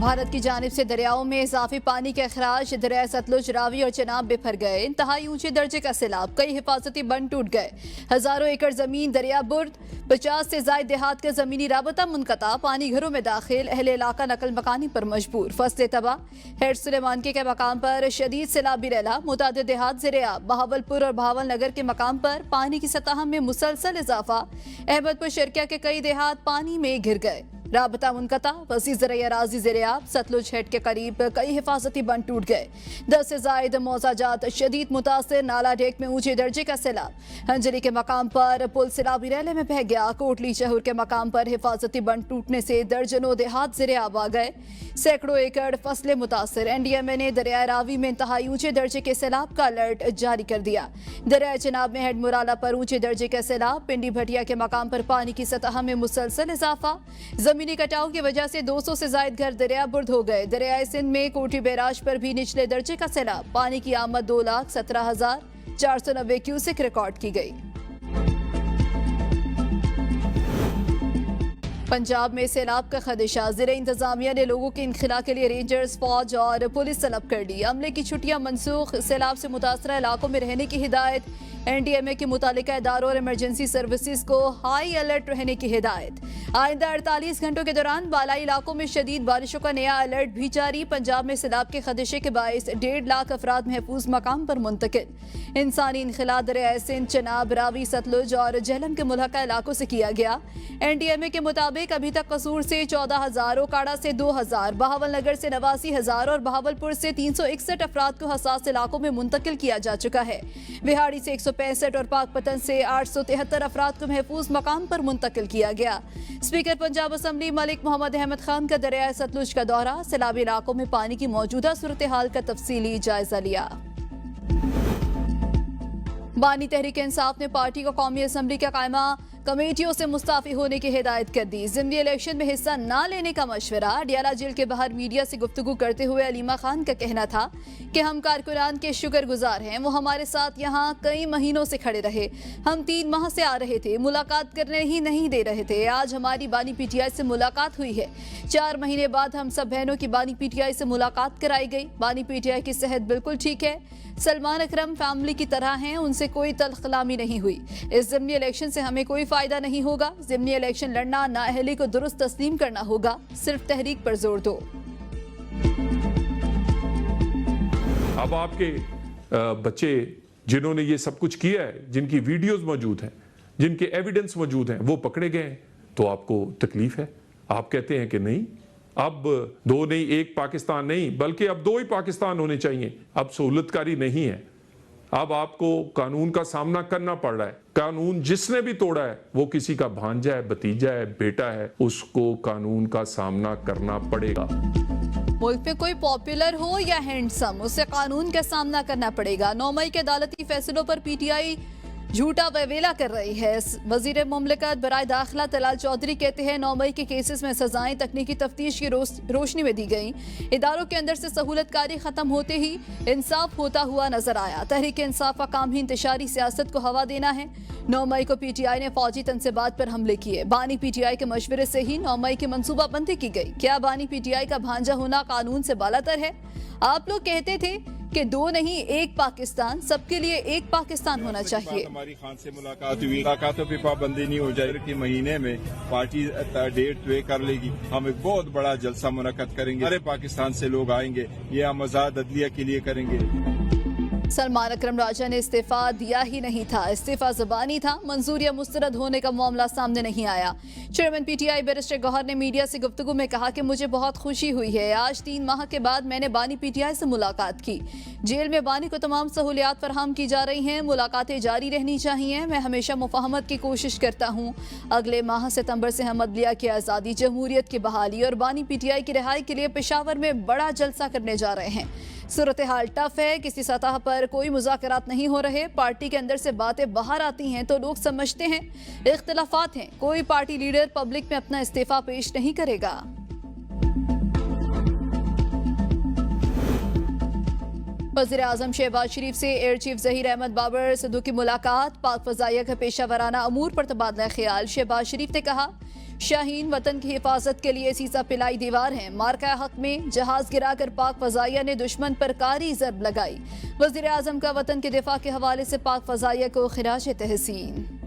भारत की जानिब से दरियाओं में इजाफी पानी के अखराज, दरिया सतलुज, रावी और चनाब बिफर गए। इंतहाई ऊंचे दर्जे का सैलाब, कई हिफाजती बंद टूट गए। हजारों एकड़ जमीन दरिया बुर्द, 50 से ज्यादा देहात का जमीनी राबता मुनक़ता, पानी घरों में दाखिल, अहले इलाका नकल मकानी पर मजबूर, फसलें तबाह। हेड सुलेमानके के मकाम पर शदीद सैलाबी रैला, मुतादिद देहात ज़ेर-ए-आब। बहावलपुर और बहावल नगर के मकाम पर पानी की सतह में मुसलसल इजाफा। अहमदपुर शर्किया के कई देहात पानी में घिर गए, राबता मुनक़ता। वसी ज़राई अराज़ी ज़ेर-ए-आब, सतलुज हेड के करीब कई हिफाजती बंद टूट गए। 10 से ज़ायद मौज़ाजात शदीद मुतासिर, नाला डेक में ऊंचे दर्जे का सैलाब। हंजरी के मकाम पर पुल सैलाबी रैले में बह गया। कोटली शहर के मकाम पर हिफाजती बंद टूटने से दर्जनों देहात ज़ेर-ए-आब आ गए। सैकड़ों एकड़ फसलें मुतासिर। NDMA ने दरिया रावी में इंतहाई ऊंचे दर्जे के सैलाब का अलर्ट जारी कर दिया। दरिया चनाब में हेड मुराला पर ऊंचे दर्जे का सैलाब। पिंडी भटिया के मकाम पर पानी की सतह में मुसलसल इजाफा। जमीनी कटाव की वजह से 200 से ज्यादा घर दरिया बुर्द हो गए। दरियाए सिंध में कोठी बैराज पर भी निचले दर्जे का सैलाब। पानी की आमद 2,17,490 क्यूसेक रिकॉर्ड की गई। पंजाब में सैलाब का खदशा, ज़िले इंतजामिया ने लोगों के इनखला के लिए रेंजर्स, फौज और पुलिस तलब कर दी। अमले की छुट्टियां मनसूख, सैलाब से मुतासरा इलाकों में रहने की हिदायत। NDMA के मुतालिका इदारों और इमरजेंसी सर्विसेज को हाई अलर्ट रहने की हिदायत। आइंदा 48 घंटों के दौरान बालाई इलाकों में शदीद बारिशों का नया अलर्ट भी जारी। पंजाब में सैलाब के खदशे के बायस 1.5 लाख अफराद महफूज मकाम पर मुंतकिल। इंसानी इनखला दरिया सिंध, चनाब, रावी, सतलुज और झेलम के मुल्हका इलाकों से किया गया। NDMA के मुताबिक अभी तक कसूर से 14,000, ओकाड़ा से 2,000, बहावल नगर से 89,000 और बहावलपुर से 361 अफराद को हसास इलाकों में मुंतकिल किया जा चुका है। बिहाड़ी से 165 और पाकपतन से 873 अफराद को महफूज मकाम पर मुंतकिल किया गया। स्पीकर पंजाब असम्बली मलिक मोहम्मद अहमद खान का दरिया सतलुज का दौरा, सैलाबी इलाकों में पानी की मौजूदा सूरत हाल का तफसीली जायजा लिया। बानी तहरीक इंसाफ ने पार्टी को कौमी असम्बली का कायमा कमेटियों से मुस्ताफी होने की हिदायत कर दी। ज़िमनी इलेक्शन में हिस्सा न लेने का मशवरा। डियाला जेल के बाहर मीडिया से गुफ्तगू करते हुए अलीमा खान का कहना था कि हम कारकुनान के शुक्रगुजार हैं, वो हमारे साथ यहाँ कई महीनों से खड़े रहे। हम 3 माह से आ रहे थे, मुलाकात करने ही नहीं दे रहे थे। आज हमारी बानी PTI से मुलाकात हुई है। 4 महीने बाद हम सब बहनों की बानी PTI से मुलाकात कराई गई। बानी PTI की सेहत बिल्कुल ठीक है। सलमान अकरम फैमिली की तरह हैं, उनसे कोई तलखलामी नहीं हुई। इस ज़िमनी इलेक्शन से हमें कोई फायदा नहीं होगा। ज़िमनी इलेक्शन लड़ना नाअहली को दुरुस्त तस्लीम करना होगा, सिर्फ तहरीक पर जोर दो। अब आपके बच्चे जिन्होंने ये सब कुछ किया है, जिनकी वीडियोस मौजूद हैं, जिनके एविडेंस मौजूद हैं, वो पकड़े गए हैं, तो आपको तकलीफ है। आप कहते हैं कि नहीं, अब 2 नहीं, 1 पाकिस्तान नहीं, बल्कि अब 2 ही पाकिस्तान होने चाहिए। अब सहूलतकारी नहीं है। अब आपको कानून का सामना करना पड़ रहा है। कानून जिसने भी तोड़ा है वो किसी का भांजा है, भतीजा है, बेटा है, उसको कानून का सामना करना पड़ेगा। मुल्क में कोई पॉपुलर हो या हैंडसम, उसे कानून का सामना करना पड़ेगा। 9 मई के अदालती फैसलों पर PTI झूठा वेवेला कर रही है। वजीर मुमलिकत बराए दाखिला तलाल चौधरी कहते हैं 9 मई के केसेस में सजाएं तकनीकी तफ्तीश की रोशनी में दी गई। इदारों के अंदर से सहूलतकारी खत्म होते ही इंसाफ होता हुआ नजर आया। तहरीक इंसाफ का काम ही इंतशारी सियासत को हवा देना है। 9 मई को PTI ने फौजी तनसीबात पर हमले किए। बानी PTI के मशवरे से ही 9 मई की मनसूबाबंदी की गई। क्या बानी PTI का भांजा होना कानून से बालातर है? आप लोग कहते थे कि 2 नहीं 1 पाकिस्तान, सबके लिए 1 पाकिस्तान होना चाहिए। हमारी खान से मुलाकात हुई, मुलाकातों पर पाबंदी नहीं हो जाएगी कि महीने में पार्टी डेट तय कर लेगी। हम एक बहुत बड़ा जलसा मुनक्कद करेंगे, सारे पाकिस्तान से लोग आएंगे। ये हम आजाद अदलिया के लिए करेंगे। सलमान अकरम राजा ने इस्तीफा दिया ही नहीं था, इस्तीफा ज़बानी था। मंजूर या मुस्तरद होने का मामला सामने नहीं आया। चेयरमैन PTI बैरिस्टर गौहर ने मीडिया से गुफ्तगू में कहा कि मुझे बहुत खुशी हुई है। आज 3 माह के बाद मैंने बानी PTI से मुलाकात की। जेल में बानी को तमाम सहूलियात फराहम की जा रही हैं। मुलाकातें जारी रहनी चाहिए। मैं हमेशा मुफाहमत की कोशिश करता हूँ। अगले माह सितंबर से हम अदलिया की आज़ादी, जमहूरियत की बहाली और बानी PTI की रिहाई के लिए पेशावर में बड़ा जलसा करने जा रहे हैं। सूरत हाल टफ है, किसी सतह पर कोई मुज़ाकरात नहीं हो रहे। पार्टी के अंदर से बातें बाहर आती हैं तो लोग समझते हैं इख्तिलाफात हैं। कोई पार्टी लीडर पब्लिक में अपना इस्तीफा पेश नहीं करेगा। वज़ीर-ए-आज़म शहबाज शरीफ से एयर चीफ ज़हीर अहमद बाबर सिद्धू की मुलाकात, पाक फ़ज़ाइया का पेशा वराना अमूर पर तबादला ख्याल। शहबाज शरीफ ने कहा, शाहीन वतन की हिफाजत के लिए सीसा पिलाई दीवार है। मार्का हक में जहाज गिराकर पाक फ़ज़ाइया ने दुश्मन पर कारी ज़रब लगाई। वज़ीर-ए-आज़म का वतन के दिफा के हवाले से पाक फ़ज़ाइया को खिराज तहसीन।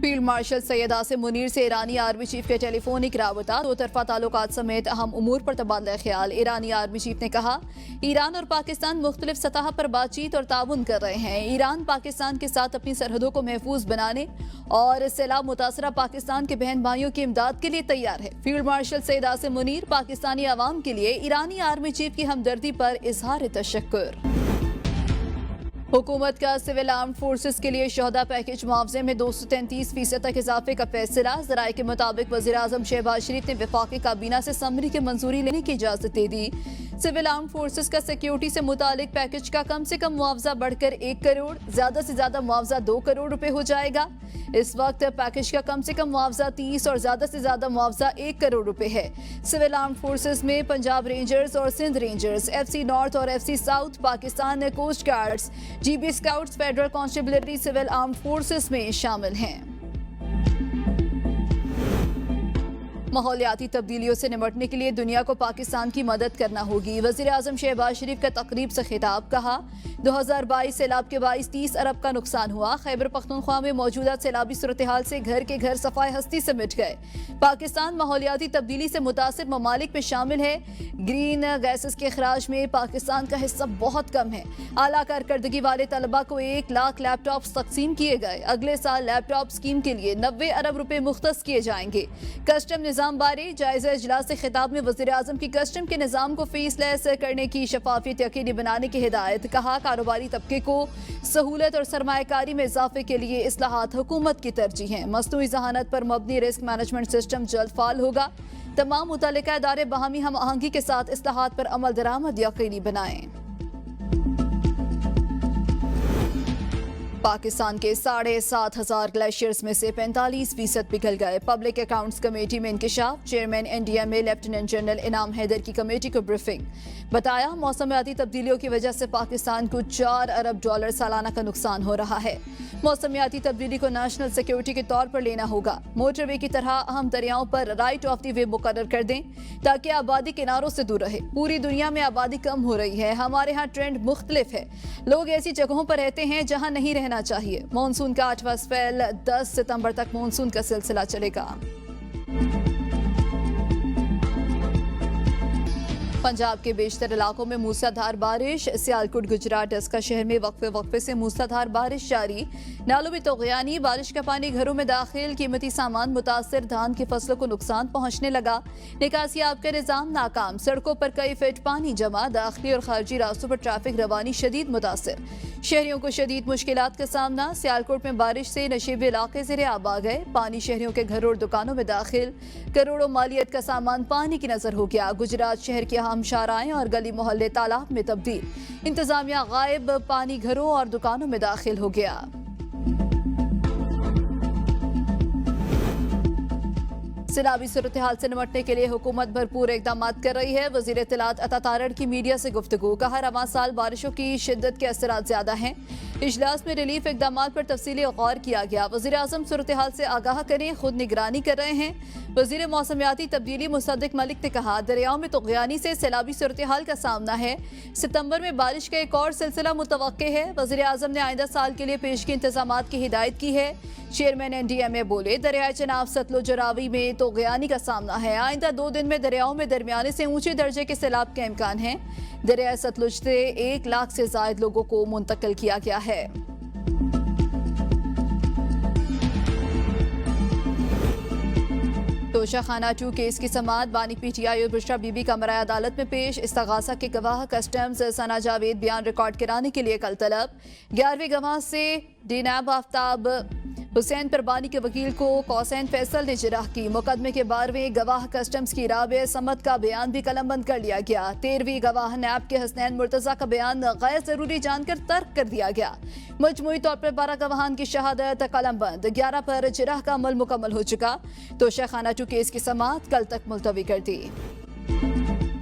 फील्ड मार्शल सैयद आसिम मुनीर से ईरानी आर्मी चीफ के टेलीफोनिक राबता, दो तरफा ताल्लुकात समेत अहम उमूर पर तबादला ख्याल। ईरानी आर्मी चीफ ने कहा, ईरान और पाकिस्तान मुख्तलिफ सतह पर बातचीत और ताउन कर रहे हैं। ईरान पाकिस्तान के साथ अपनी सरहदों को महफूज बनाने और सैलाब मुतासरा पाकिस्तान के बहन भाइयों की इमदाद के लिए तैयार है। फील्ड मार्शल सैयद आसिम मुनीर पाकिस्तानी अवाम के लिए ईरानी आर्मी चीफ की हमदर्दी पर इजहार तशक्कुर। हुकूमत का सिविल आर्म्ड फोर्सेस के लिए शोहदा पैकेज मुआवजे में 233% तक इजाफे का फैसला। ज़राए के मुताबिक वज़ीर-ए-आज़म शहबाज शरीफ ने वफाकी काबीना से समरी की मंजूरी लेने की इजाज़त दे दी। सिविल आर्म्ड फोर्सेस का सिक्योरिटी से मुतालिक पैकेज का कम से कम मुआवजा बढ़कर 1 करोड़, ज्यादा से ज्यादा मुआवजा 2 करोड़ रुपए हो जाएगा। इस वक्त पैकेज का कम से कम मुआवजा 30 और ज्यादा से ज्यादा मुआवजा 1 करोड़ रुपए है। सिविल आर्म्ड फोर्सेस में पंजाब रेंजर्स और सिंध रेंजर्स, FC नॉर्थ और FC south, Pakistan coast guards, GB scouts, federal constabulary civil armed forces में शामिल हैं। माहौलियाती तब्दीलियों से निपटने के लिए दुनिया को पाकिस्तान की मदद करना होगी। वज़ीर-ए-आज़म शहबाज शरीफ का तकरीब से खिताब, कहा, 2022 सैलाब के बाइस 30 अरब का नुकसान हुआ। खैबर पख्तूनख्वा में मौजूदा सैलाबी सूरत हाल से घर के घर सफाई हस्ती से मिट गए। पाकिस्तान माहौलियाती तब्दीली से मुतासिर ममालिक में शामिल है। ग्रीन गैसेस के अखराज में पाकिस्तान का हिस्सा बहुत कम है। आला कारकर्दगी वाले तलबा को 1 लाख लैपटॉप तकसीम किए गए। अगले साल लैपटॉप स्कीम के लिए 90 अरब रुपए मुख्तस किए जाएंगे। कस्टम निज़ाम बारे जायजा इजलास से खिताब में वज़ीर-ए-आज़म की कस्टम के निज़ाम को फीसलेस करने की शफाफियत यकीनी बनाने की हिदायत। कहा, कारोबारी तबके को सहूलत और सरमायाकारी में इजाफे के लिए इस्लाहात हुकूमत की तरजीह है। मसनूई ज़हानत पर मबनी रिस्क मैनेजमेंट सिस्टम जल्द फाल होगा। तमाम मुतल्लिका इदारे बाहमी हम आहंगी के साथ इस्लाहात पर अमल दरामद यकीनी बनाएं। पाकिस्तान के 7,500 ग्लेशियर्स में से 45% पिघल गए। पब्लिक अकाउंट्स कमेटी में इंकिशाफ। चेयरमैन NDMA लेफ्टिनेंट जनरल इनाम हैदर की कमेटी को ब्रीफिंग। बताया, मौसमियाती तब्दीलियों की वजह से पाकिस्तान को $4 अरब सालाना का नुकसान हो रहा है। मौसमियाती तब्दीली को नेशनल सिक्योरिटी के तौर पर लेना होगा। मोटरवे की तरह अहम दरियाओं पर राइट ऑफ द वे मुकर्रर कर दें ताकि आबादी किनारों से दूर रहे। पूरी दुनिया में आबादी कम हो रही है, हमारे यहाँ ट्रेंड मुख्तलिफ है। लोग ऐसी जगहों पर रहते हैं जहाँ नहीं रहना चाहिए। मॉनसून का 8वां स्पेल 10 सितंबर तक मॉनसून का सिलसिला चलेगा। पंजाब के बेशतर इलाकों में मूसलाधार बारिश। सियालकोट, गुजरात, डस्का शहर में वक्फे से मूसलाधार बारिश जारी। नालों में तोग़यानी, बारिश का पानी घरों में दाखिल, कीमती सामान मुतासर, धान की फसलों को नुकसान पहुंचने लगा। निकासी आब का निज़ाम नाकाम, सड़कों पर कई फीट पानी जमा। दाखिली और खारजी रास्तों पर ट्रैफिक रवानी शदीद मुतासर। शहरियों को शदीद मुश्किलात का सामना। सियालकोट में बारिश से नशीबे इलाके ज़ेरे आब आ गए। पानी शहरियों के घरों और दुकानों में दाखिल। करोड़ों मालियत का सामान पानी की नजर हो गया। गुजरात शहर के अहम शाराएं और गली मोहल्ले तालाब में तब्दील। इंतजामिया गायब, पानी घरों और दुकानों में दाखिल हो गया। सैलाबी सूरत हाल से निपटने के लिए हुकूमत भरपूर इकदाम कर रही है। वज़ीर इत्तलात अता तारड़ की मीडिया से गुफ्तगू। कहा, रवां साल बारिशों की शिद्दत के असरात ज्यादा हैं। इजलास में रिलीफ इकदाम पर तफसीली गौर किया गया। वज़ीर-ए-आज़म सूरत हाल से आगाह करें, खुद निगरानी कर रहे हैं। वज़ीर मौसमियाती तब्दीली मुसद्दिक मलिक ने कहा, दरियाओं में तोग़यानी से सैलाबी सूरत हाल का सामना है। सितंबर में बारिश का एक और सिलसिला मुतवक्के है। वज़ीर-ए-आज़म ने आइंदा साल के लिए पेशगी इंतजामात की हिदायत की है। चेयरमैन NDMA बोले, दरियाए चनाब, सतलुज, रावी में तोग़यानी का सामना है। आइंदा 2 दिन में दरियाओं में दरमियाने से ऊंचे दर्जे के सैलाब के इम्कान है। दरियाए सतलुज से 1 लाख से ज़ायद लोगों को मुंतकिल किया गया है। तोशा खाना 2 केस की समाअत। बानी PTI और बुशरा बीबी का मराया अदालत में पेश। इस्तगासा के गवाह कस्टम्स सना जावेद बयान रिकॉर्ड कराने के लिए कल तलब। 11वें गवाह से डीनाब आफ्ताब हुसैन परबानी के वकील को कौसैन फैसल ने जिरह की। मुकदमे के 12वें गवाह कस्टम्स की राबे समत का बयान भी कलमबंद कर लिया गया। 13वीं गवाह नैब के हसनैन मुर्तजा का बयान गैर जरूरी जानकर तर्क कर दिया गया। मजमूई तौर पर 12 गवाहान की शहादत कलमबंद। 11 पर जिरह का अमल मुकम्मल हो चुका। तोशा खाना 2 केस की समाअत कल तक मुलतवी कर दी।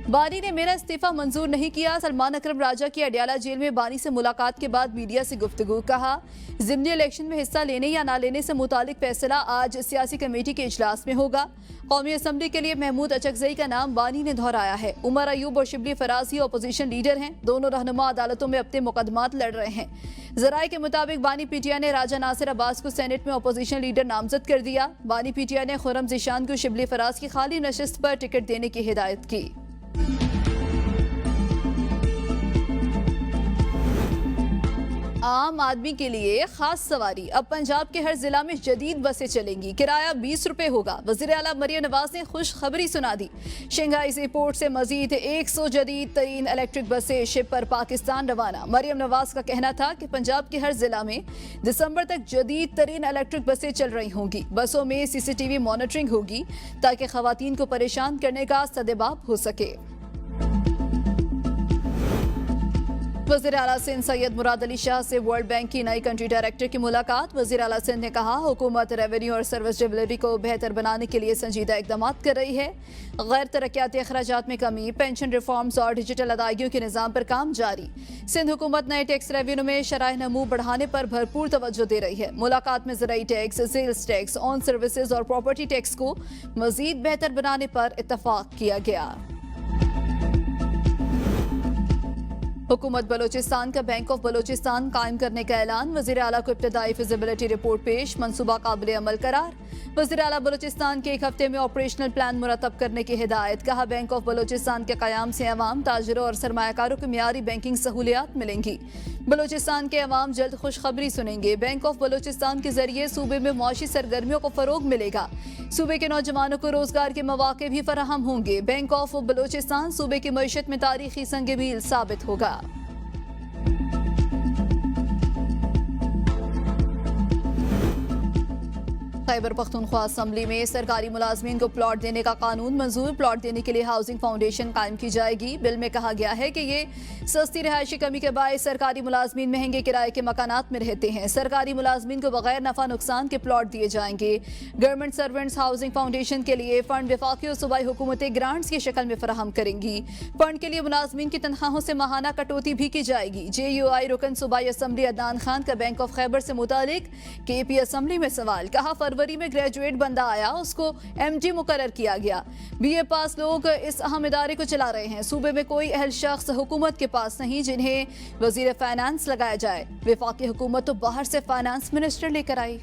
बानी ने मेरा इस्तीफा मंजूर नहीं किया। सलमान अकरम राजा की अडयाला जेल में बानी से मुलाकात के बाद मीडिया से गुफ्तगू। कहा, ज़िमनी इलेक्शन में हिस्सा लेने या ना लेने से मुतालिक फैसला आज सियासी कमेटी के इजलास में होगा। कौमी असम्बली के लिए महमूद अचकजई का नाम बानी ने दोहराया है। उमर अयूब और शिबली फराजी अपोजिशन लीडर हैं। दोनों रहनुमा अदालतों में अपने मुकदमात लड़ रहे हैं। जराये के मुताबिक बानी पीटीआई ने राजा नासिर अब्बास को सेनेट में अपोजिशन लीडर नामजद कर दिया। बानी पीटीआई ने खुर्रम ज़ीशान को शिबली फराज की खाली नशिस्त पर टिकट देने की हिदायत की। आम आदमी के लिए खास सवारी। अब पंजाब के हर जिला में जदीद बसें चलेंगी। किराया 20 रुपए होगा। वज़ीर आला मरियम नवाज ने खुशखबरी सुना दी। शंघाई एयरपोर्ट से मजीद 100 जदीद तरीन इलेक्ट्रिक बसें शिप पर पाकिस्तान रवाना। मरियम नवाज का कहना था कि पंजाब के हर जिला में दिसंबर तक जदीद तरीन इलेक्ट्रिक बसें चल रही होंगी। बसों में CCTV मॉनिटरिंग होगी ताकि खवातीन को परेशान करने का सदेबाब हो सके। वज़ीर आला सिंध सैयद मुराद अली शाह से वर्ल्ड बैंक की नई कंट्री डायरेक्टर की मुलाकात। वज़ीर आला सिंध ने कहा, हुकूमत रेवेन्यू और सर्विस डिलीवरी को बेहतर बनाने के लिए संजीदा इक़दाम कर रही है। गैर तरक्याती अखराजात में कमी, पेंशन रिफॉर्म्स और डिजिटल अदायगियों के निज़ाम पर काम जारी। सिंध हुकूमत नए टैक्स रेवेन्यू में शराह नमू बढ़ाने पर भरपूर तवज्जो दे रही है। मुलाकात में ज़राई tax, sales tax, on services और प्रॉपर्टी टैक्स को मज़ीद बेहतर बनाने पर इत्तफाक किया गया। हुकूमत बलोचिस्तान का बैंक ऑफ बलोचिस्तान कायम करने का ऐलान। वज़ीर आला को इब्तदाई फिजिबिलिटी रिपोर्ट पेश, मंसूबा काबिल अमल करार। वज़ीर आला बलोचिस्तान के 1 हफ्ते में ऑपरेशनल प्लान मुरतब करने की हिदायत। कहा, बैंक ऑफ बलोचिस्तान के क़याम से अवाम, ताजिरों और सरमायाकारों को मियारी बैंकिंग सहूलियात मिलेंगी। बलोचिस्तान के अवाम जल्द खुशखबरी सुनेंगे। बैंक ऑफ बलोचिस्तान के जरिए सूबे में मौशी सरगर्मियों को फ़रोग मिलेगा। सूबे के नौजवानों को रोजगार के मौके भी फराहम होंगे। बैंक ऑफ बलोचिस्तान सूबे की मईशत में तारीखी संग मील साबित होगा। खैबर पख्तूनख्वा असम्बली में सरकारी मुलाजमीन को प्लॉट देने का कानून मंजूर। प्लॉट देने के लिए हाउसिंग फाउंडेशन कायम की जाएगी। बिल में कहा गया है कि ये सस्ती रिहायशी कमी के बायस सरकारी मुलाजमीन महंगे किराए के मकानात में रहते हैं। सरकारी मुलाजमीन को बगैर नफा नुकसान के प्लॉट दिए जाएंगे। गवर्नमेंट सर्वेंट्स हाउसिंग फाउंडेशन के लिए फंड वफाकी और सूबाई हुकूमतें ग्रांट्स की शक्ल में फराहम करेंगी। फंड के लिए मुलाजमीन की तनख्वाहों से माहाना कटौती भी की जाएगी। JUI रुकन सूबाई असम्बली अदनान खान का बैंक ऑफ खैबर से मुतालिक KP असम्बली में सवाल। कहा, फरवरी में ग्रेजुएट बंदा आया, उसको MD मुकर्रर किया गया। BA पास लोग इस अहम इदारे को चला रहे हैं। सूबे में कोई अहल शख्स हुकूमत के पास नहीं जिन्हें वजीर फाइनेंस लगाया जाए। वफाकी हुकूमत तो बाहर से फाइनेंस मिनिस्टर लेकर आई।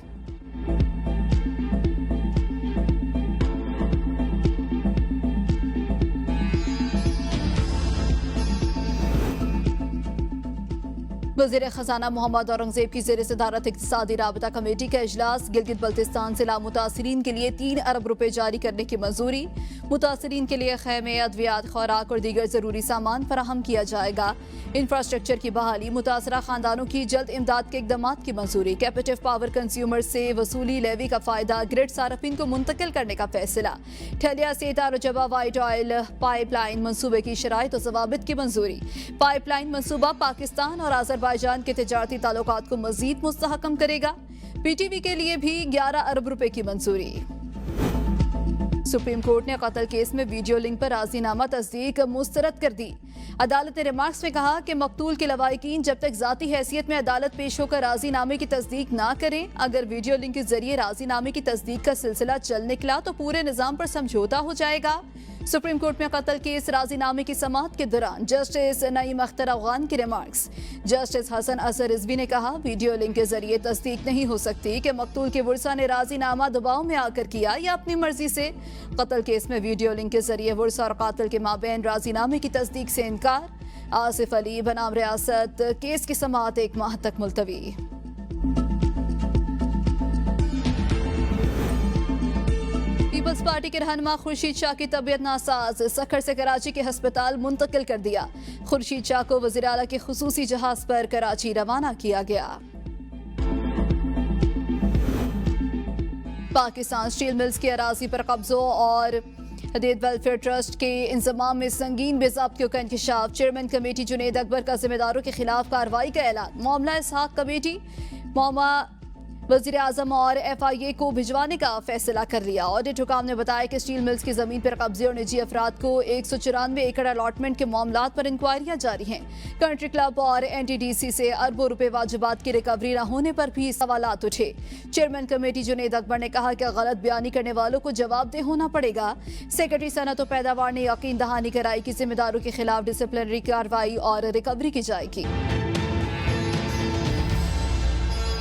वज़ीर ख़जाना मोहम्मद औरंगज़ेब की ज़ेर सदारत इक़्तिसादी राबता कमेटी का इजलास। गिलगित बल्तिस्तान से लामुतासिरीन के लिए 3 अरब रुपए जारी करने की मंजूरी। मुतासिरीन के लिए खैमे, अद्वियात, खुराक और दीगर ज़रूरी सामान फराहम किया जाएगा। इंफ्रास्ट्रक्चर की बहाली, मुतासरा खानदानों की जल्द इमदाद के इक़दामात की मंजूरी। कैपेटिव पावर कंज्यूमर से वसूली लेवी का फ़ायदा ग्रिड सारफिन को मुंतकिल करने का फैसला। ठलिया से तारुजबा वाइट ऑयल पाइपलाइन मनसूबे की शराइत और ज़वाबित की मंजूरी। पाइपलाइन मनसूबा पाकिस्तान और अज़रबैजान के तिजारती ताल्लुकात को मज़ीद मुस्तहकम करेगा। PTV के लिए भी 11 अरब रुपए की मंजूरी। सुप्रीम कोर्ट ने कत्ल केस में वीडियो लिंक पर राजीनामा तस्दीक मुस्तरद कर दी। अदालत ने रिमार्क्स में कहा कि मकतूल के लवाहिकीन जब तक जाती हैसियत में अदालत पेश होकर राजीनामे की तस्दीक ना करें, अगर वीडियो लिंक के जरिए राजीनामे की तस्दीक का सिलसिला चल निकला तो पूरे निज़ाम पर समझौता हो जाएगा। सुप्रीम कोर्ट में कत्ल केस राजीनामे की समाअत के दौरान जस्टिस नईम अख्तर अफगान की रिमार्क्स। जस्टिस हसन असर रिजवी ने कहा, वीडियो लिंक के जरिए तस्दीक नहीं हो सकती कि मकतूल के वर्सा ने राजीनामा दबाव में आकर किया या अपनी मर्जी से। कत्ल केस में वीडियो लिंक के जरिए वर्सा और कातिल के माबैन राजीनामे की तस्दीक से इनकार। आसिफ अली बनाम रियासत, केस की समाअत 1 माह तक मुलतवी। पीपल्स पार्टी के रहनुमा खुर्शीद शाह की तबीयत नासाज, सखर से कराची के अस्पताल मुंतकिल कर दिया। खुर्शीद शाह को वज़ीर आला के खुसूसी जहाज पर कराची रवाना किया गया। पाकिस्तान स्टील मिल्स की अराजी पर कब्जों और हदीद वेलफेयर ट्रस्ट के इंतजाम में संगीन बेज़ाब्तियों का इंकशाफ। चेयरमैन कमेटी जुनेद अकबर का जिम्मेदारों के खिलाफ कार्रवाई का ऐलान। मामला इसहाक कमेटी वजीर आजम और FIA को भिजवाने का फैसला कर लिया। ऑडिट हुकाम ने बताया कि स्टील मिल्स की जमीन पर कब्जे और निजी अफराद को 194 एकड़ अलॉटमेंट के मामलात पर इंक्वायरियां जारी हैं। कंट्री क्लब और NTDC से अरबों रुपए वाजिबात की रिकवरी न होने पर भी सवालात उठे। चेयरमैन कमेटी जुनेद अकबर ने कहा कि गलत बयानी करने वालों को जवाबदेह होना पड़ेगा। सेक्रेटरी सनत और पैदावार ने यकीन दहानी कराई कि जिम्मेदारों के खिलाफ डिसिप्लिनरी कार्रवाई और रिकवरी की जाएगी।